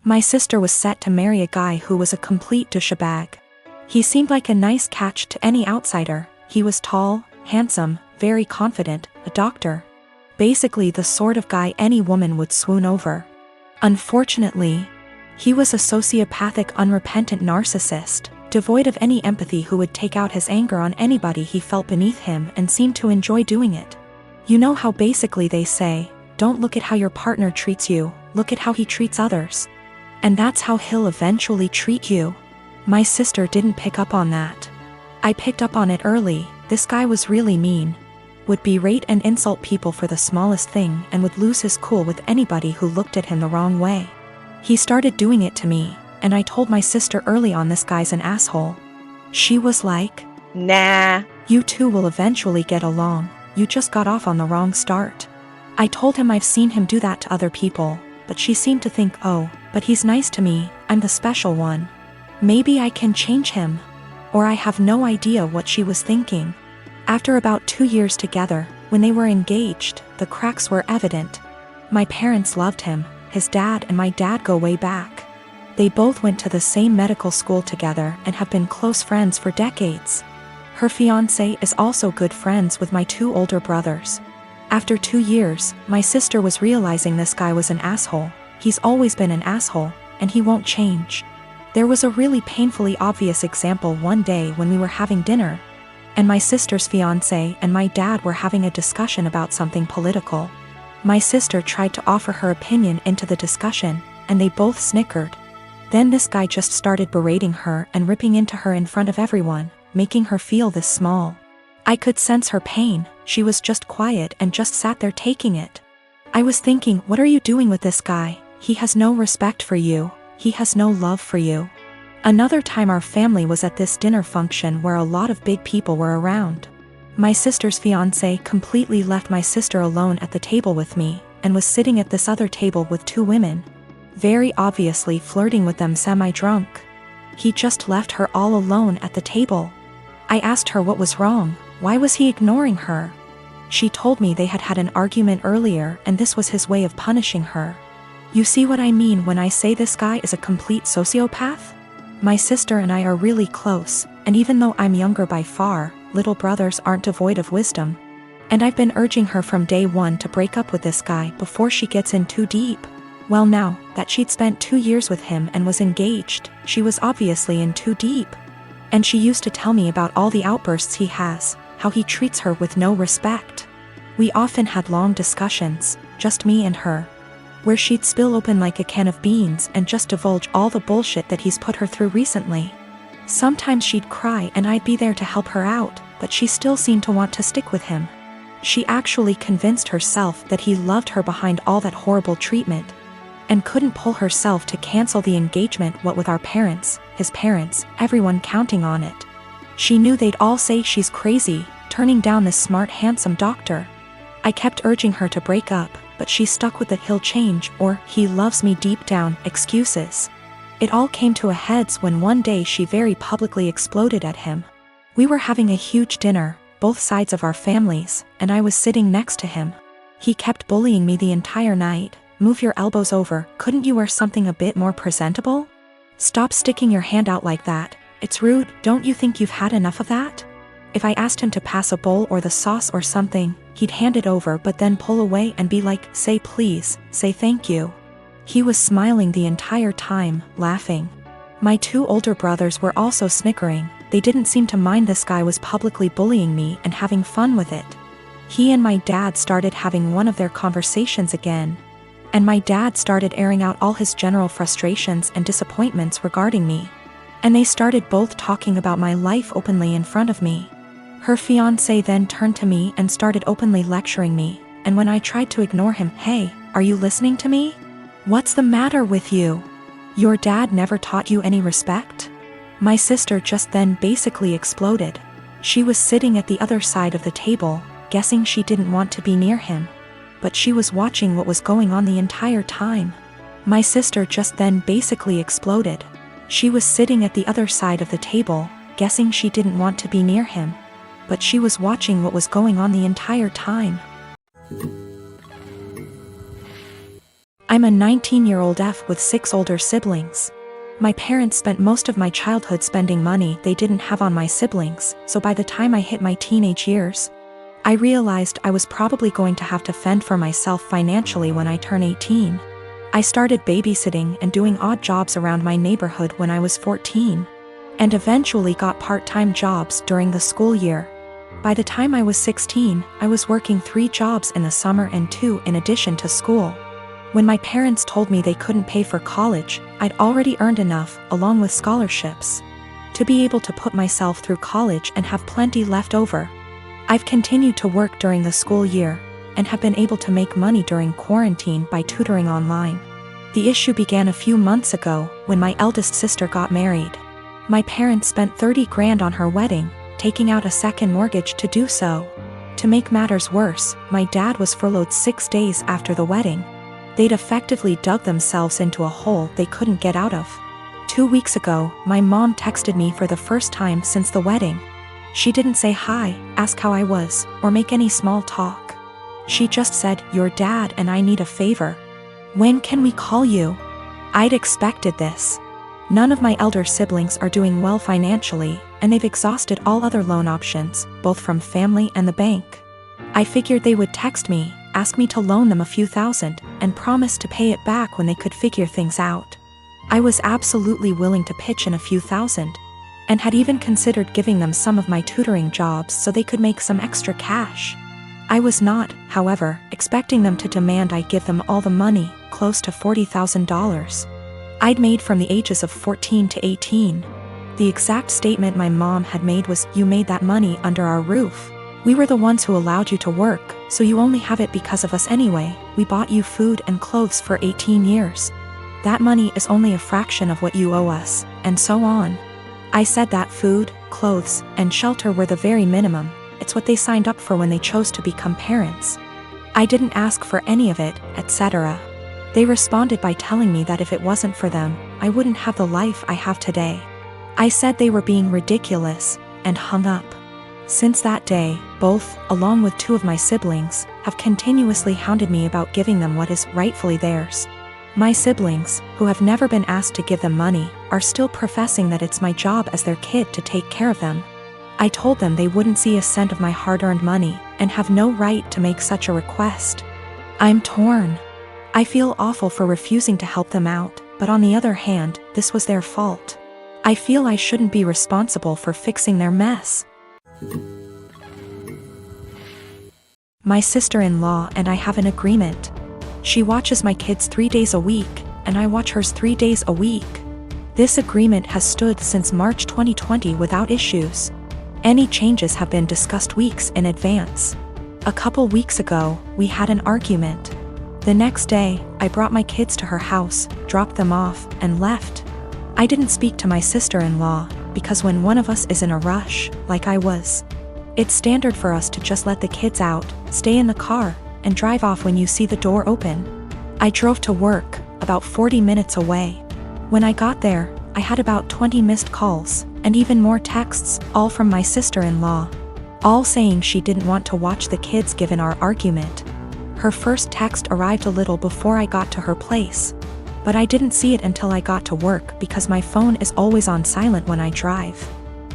My sister was set to marry a guy who was a complete douchebag. He seemed like a nice catch to any outsider. He was tall, handsome, very confident, a doctor. Basically the sort of guy any woman would swoon over. Unfortunately, he was a sociopathic, unrepentant narcissist, devoid of any empathy, who would take out his anger on anybody he felt beneath him and seemed to enjoy doing it. You know how basically they say, don't look at how your partner treats you, look at how he treats others. And that's how he'll eventually treat you. My sister didn't pick up on that. I picked up on it early. This guy was really mean. Would berate and insult people for the smallest thing and would lose his cool with anybody who looked at him the wrong way. He started doing it to me, and I told my sister early on, this guy's an asshole. She was like, Nah. You two will eventually get along, you just got off on the wrong start. I told him I've seen him do that to other people, but she seemed to think, oh, but he's nice to me, I'm the special one. Maybe I can change him. Or I have no idea what she was thinking. After about 2 years together, when they were engaged, the cracks were evident. My parents loved him. His dad and my dad go way back. They both went to the same medical school together and have been close friends for decades. Her fiancé is also good friends with my 2 older brothers. After 2 years, my sister was realizing this guy was an asshole. He's always been an asshole, and he won't change. There was a really painfully obvious example one day when we were having dinner, and my sister's fiancé and my dad were having a discussion about something political. My sister tried to offer her opinion into the discussion, and they both snickered. Then this guy just started berating her and ripping into her in front of everyone, making her feel this small. I could sense her pain. She was just quiet and just sat there taking it. I was thinking, what are you doing with this guy? He has no respect for you. He has no love for you. Another time our family was at this dinner function where a lot of big people were around. My sister's fiancé completely left my sister alone at the table with me, and was sitting at this other table with 2 women, very obviously flirting with them semi-drunk. He just left her all alone at the table. I asked her what was wrong, why was he ignoring her? She told me they had had an argument earlier and this was his way of punishing her. You see what I mean when I say this guy is a complete sociopath? My sister and I are really close, and even though I'm younger by far, little brothers aren't devoid of wisdom. And I've been urging her from day one to break up with this guy before she gets in too deep. Well, now that she'd spent 2 years with him and was engaged, she was obviously in too deep. And she used to tell me about all the outbursts he has, how he treats her with no respect. We often had long discussions, just me and her, where she'd spill open like a can of beans and just divulge all the bullshit that he's put her through recently. Sometimes she'd cry and I'd be there to help her out, but she still seemed to want to stick with him. She actually convinced herself that he loved her behind all that horrible treatment, and couldn't pull herself to cancel the engagement, what with our parents, his parents, everyone counting on it. She knew they'd all say she's crazy, turning down this smart, handsome doctor. I kept urging her to break up, but she stuck with the he'll change or he loves me deep down excuses. It all came to a heads when one day she very publicly exploded at him. We were having a huge dinner, both sides of our families, and I was sitting next to him. He kept bullying me the entire night. Move your elbows over, couldn't you wear something a bit more presentable? Stop sticking your hand out like that, it's rude, don't you think you've had enough of that? If I asked him to pass a bowl or the sauce or something, he'd hand it over but then pull away and be like, say please, say thank you. He was smiling the entire time, laughing. My 2 older brothers were also snickering. They didn't seem to mind this guy was publicly bullying me and having fun with it. He and my dad started having one of their conversations again, and my dad started airing out all his general frustrations and disappointments regarding me. And they started both talking about my life openly in front of me. Her fiancé then turned to me and started openly lecturing me, and when I tried to ignore him, hey, are you listening to me? What's the matter with you? Your dad never taught you any respect? My sister just then basically exploded. She was sitting at the other side of the table, guessing she didn't want to be near him, but she was watching what was going on the entire time. My sister just then basically exploded. She was sitting at the other side of the table, guessing she didn't want to be near him, but she was watching what was going on the entire time. I'm a 19-year-old F with 6 older siblings. My parents spent most of my childhood spending money they didn't have on my siblings, so by the time I hit my teenage years, I realized I was probably going to have to fend for myself financially when I turn 18. I started babysitting and doing odd jobs around my neighborhood when I was 14, and eventually got part-time jobs during the school year. By the time I was 16, I was working 3 jobs in the summer and 2 in addition to school. When my parents told me they couldn't pay for college, I'd already earned enough, along with scholarships, to be able to put myself through college and have plenty left over. I've continued to work during the school year, and have been able to make money during quarantine by tutoring online. The issue began a few months ago, when my eldest sister got married. My parents spent $30,000 on her wedding, taking out a second mortgage to do so. To make matters worse, my dad was furloughed 6 days after the wedding. They'd effectively dug themselves into a hole they couldn't get out of. 2 weeks ago, my mom texted me for the first time since the wedding. She didn't say hi, ask how I was, or make any small talk. She just said, "Your dad and I need a favor. When can we call you?" I'd expected this. None of my elder siblings are doing well financially, and they've exhausted all other loan options, both from family and the bank. I figured they would text me, ask me to loan them a few thousand, and promise to pay it back when they could figure things out. I was absolutely willing to pitch in a few thousand, and had even considered giving them some of my tutoring jobs so they could make some extra cash. I was not, however, expecting them to demand I give them all the money, close to $40,000. I'd made from the ages of 14 to 18. The exact statement my mom had made was, "You made that money under our roof. We were the ones who allowed you to work, so you only have it because of us anyway. We bought you food and clothes for 18 years. That money is only a fraction of what you owe us," and so on. I said that food, clothes, and shelter were the very minimum. It's what they signed up for when they chose to become parents. I didn't ask for any of it, etc. They responded by telling me that if it wasn't for them, I wouldn't have the life I have today. I said they were being ridiculous, and hung up. Since that day, both, along with 2 of my siblings, have continuously hounded me about giving them what is rightfully theirs. My siblings, who have never been asked to give them money, are still professing that it's my job as their kid to take care of them. I told them they wouldn't see a cent of my hard-earned money, and have no right to make such a request. I'm torn. I feel awful for refusing to help them out, but on the other hand, this was their fault. I feel I shouldn't be responsible for fixing their mess. My sister-in-law and I have an agreement. She watches my kids 3 days a week, and I watch hers 3 days a week. This agreement has stood since March 2020 without issues. Any changes have been discussed weeks in advance. A couple weeks ago, we had an argument. The next day, I brought my kids to her house, dropped them off, and left. I didn't speak to my sister-in-law, because when one of us is in a rush, like I was, it's standard for us to just let the kids out, stay in the car, and drive off when you see the door open. I drove to work, about 40 minutes away. When I got there, I had about 20 missed calls, and even more texts, all from my sister-in-law, all saying she didn't want to watch the kids given our argument. Her first text arrived a little before I got to her place, but I didn't see it until I got to work because my phone is always on silent when I drive.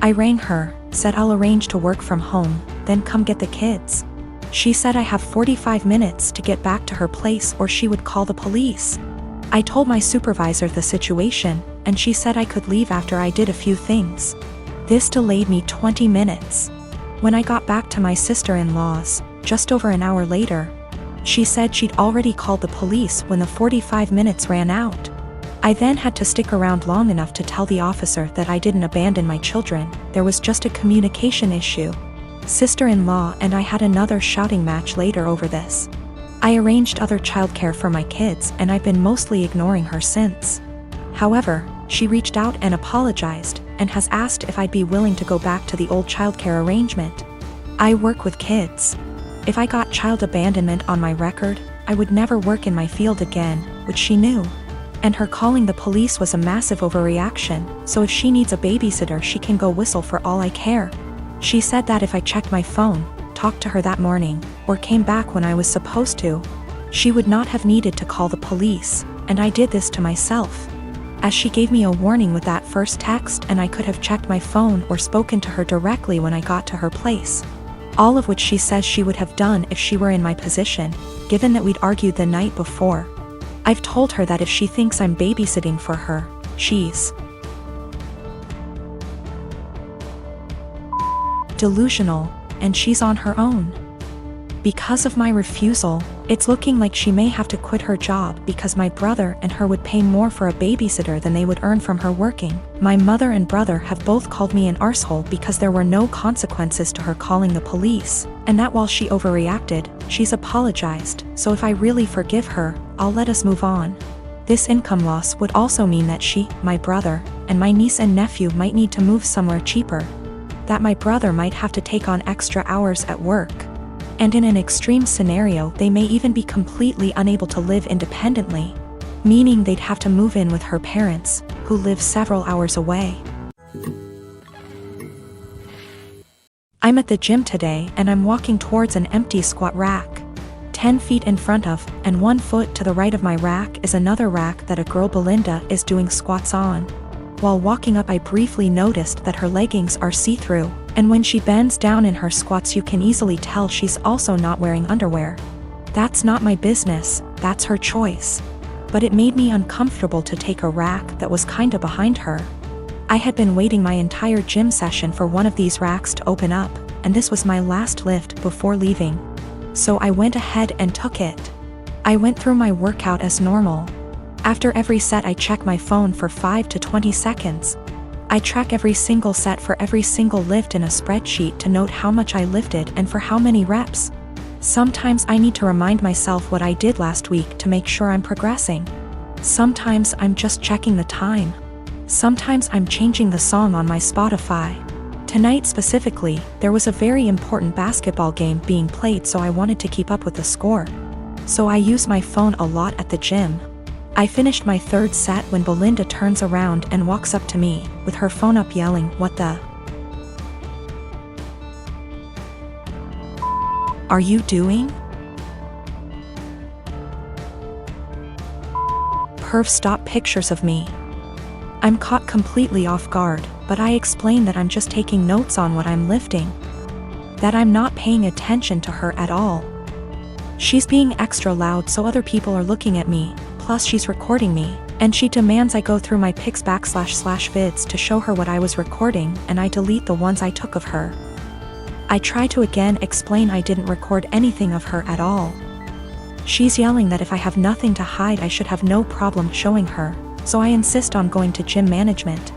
I rang her, said I'll arrange to work from home, then come get the kids. She said I have 45 minutes to get back to her place or she would call the police. I told my supervisor the situation, and she said I could leave after I did a few things. This delayed me 20 minutes. When I got back to my sister-in-law's, just over an hour later, she said she'd already called the police when the 45 minutes ran out. I then had to stick around long enough to tell the officer that I didn't abandon my children, there was just a communication issue. Sister-in-law and I had another shouting match later over this. I arranged other childcare for my kids and I've been mostly ignoring her since. However, she reached out and apologized, and has asked if I'd be willing to go back to the old childcare arrangement. I work with kids. If I got child abandonment on my record, I would never work in my field again, which she knew. And her calling the police was a massive overreaction, so if she needs a babysitter she can go whistle for all I care. She said that if I checked my phone, talked to her that morning, or came back when I was supposed to, She would not have needed to call the police, and I did this to myself. As she gave me a warning with that first text, and I could have checked my phone or spoken to her directly when I got to her place. All of which she says she would have done if she were in my position, given that we'd argued the night before. I've told her that if she thinks I'm babysitting for her, she's delusional, and she's on her own. Because of my refusal, it's looking like she may have to quit her job because my brother and her would pay more for a babysitter than they would earn from her working. My mother and brother have both called me an arsehole because there were no consequences to her calling the police, and that while she overreacted, she's apologized, so if I really forgive her, I'll let us move on. This income loss would also mean that she, my brother, and my niece and nephew might need to move somewhere cheaper. That my brother might have to take on extra hours at work. And in an extreme scenario, they may even be completely unable to live independently, meaning they'd have to move in with her parents, who live several hours away. I'm at the gym today and I'm walking towards an empty squat rack. 10 feet in front of, and 1 foot to the right of my rack is another rack that a girl Belinda is doing squats on. While walking up, I briefly noticed that her leggings are see-through, and when she bends down in her squats you can easily tell she's also not wearing underwear. That's not my business, that's her choice. But it made me uncomfortable to take a rack that was kinda behind her. I had been waiting my entire gym session for one of these racks to open up, and this was my last lift before leaving. So I went ahead and took it. I went through my workout as normal. After every set I check my phone for 5 to 20 seconds. I track every single set for every single lift in a spreadsheet to note how much I lifted and for how many reps. Sometimes I need to remind myself what I did last week to make sure I'm progressing. Sometimes I'm just checking the time. Sometimes I'm changing the song on my Spotify. Tonight specifically, there was a very important basketball game being played, so I wanted to keep up with the score. So I use my phone a lot at the gym. I finished my third set when Belinda turns around and walks up to me, with her phone up yelling, "What the are you doing?" Perv stop pictures of me. I'm caught completely off guard, but I explain that I'm just taking notes on what I'm lifting. That I'm not paying attention to her at all. She's being extra loud so other people are looking at me, plus she's recording me, and she demands I go through my pics /vids to show her what I was recording, and I delete the ones I took of her. I try to again explain I didn't record anything of her at all. She's yelling that if I have nothing to hide I should have no problem showing her, so I insist on going to gym management.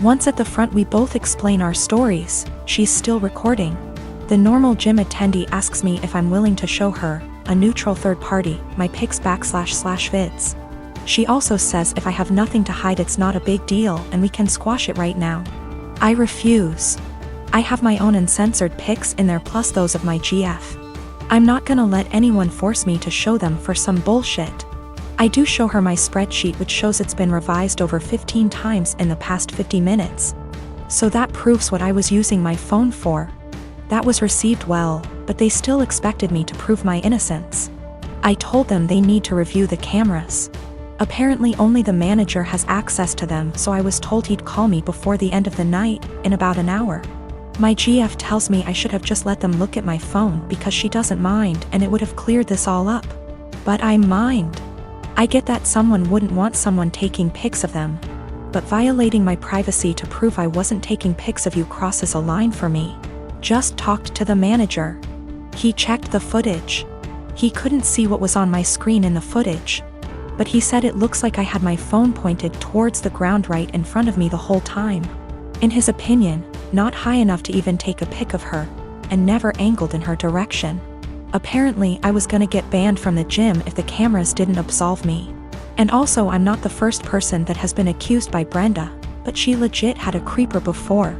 Once at the front we both explain our stories. She's still recording. The normal gym attendee asks me if I'm willing to show her, a neutral third party, my pics /vids. She also says if I have nothing to hide it's not a big deal and we can squash it right now. I refuse. I have my own uncensored pics in there plus those of my GF. I'm not gonna let anyone force me to show them for some bullshit. I do show her my spreadsheet, which shows it's been revised over 15 times in the past 50 minutes. So that proves what I was using my phone for. That was received well, but they still expected me to prove my innocence. I told them they need to review the cameras. Apparently only the manager has access to them, so I was told he'd call me before the end of the night, in about an hour. My GF tells me I should have just let them look at my phone because she doesn't mind and it would have cleared this all up. But I mind. I get that someone wouldn't want someone taking pics of them. But violating my privacy to prove I wasn't taking pics of you crosses a line for me. Just talked to the manager. He checked the footage. He couldn't see what was on my screen in the footage. But he said it looks like I had my phone pointed towards the ground right in front of me the whole time. In his opinion, not high enough to even take a pic of her, and never angled in her direction. Apparently I was gonna get banned from the gym if the cameras didn't absolve me. And also I'm not the first person that has been accused by Brenda, but she legit had a creeper before.